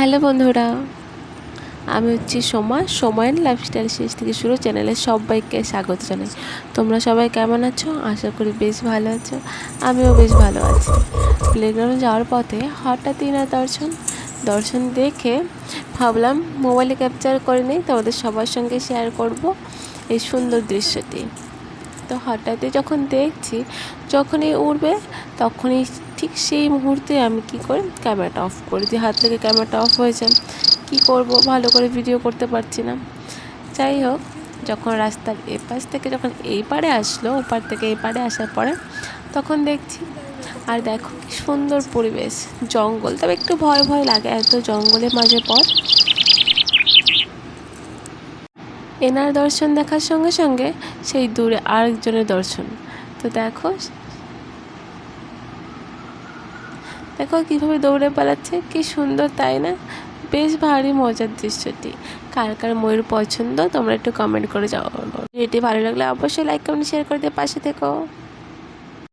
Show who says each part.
Speaker 1: Hello বন্ধুরা, আমি হচ্ছি সময়ের লাইফস্টাইল শেষ থেকে শুরু চ্যানেলে সবাইকে স্বাগত জানাই। তোমরা সবাই কেমন আছো? আশা করি বেশ ভালো আছো। আমিও বেশ ভালো আছি। প্লেগ্রাউন্ডে যাওয়ার পথে হঠাৎই না দর্শন দেখে ভাবলাম মোবাইলে ক্যাপচার করে নিই, তোমাদের সবার সঙ্গে শেয়ার করব এই সুন্দর দৃশ্যটি। তো হঠাৎই যখন দেখছি যখনই উঠবে তখনই ঠিক সেই মুহূর্তে আমি কি করি, ক্যামেরাটা অফ করে দিই। হাত থেকে ক্যামেরাটা অফ হয়ে যায়। কী করব, ভালো করে ভিডিও করতে পারছি না। যাই হোক, যখন রাস্তার এপাশ থেকে যখন এই পারে আসলো, ওপার থেকে এই পারে আসার পরে তখন দেখছি আর দেখো কি সুন্দর পরিবেশ, জঙ্গল। তবে একটু ভয় ভয় লাগে, এত জঙ্গলের মাঝে পথ। এনার দর্শন দেখার সঙ্গে সঙ্গে সেই দূরে আরেকজনের দর্শন। তো দেখো দেখো কীভাবে দৌড়ে পালাচ্ছে, কি সুন্দর তাই না? বেশ ভারী মজার দৃশ্যটি। কার কার ময়ূর পছন্দ তোমরা একটু কমেন্ট করে যাও। ভিডিওটি ভালো লাগলে অবশ্যই লাইক কমেন্ট শেয়ার করে দিয়ে পাশে থেকো।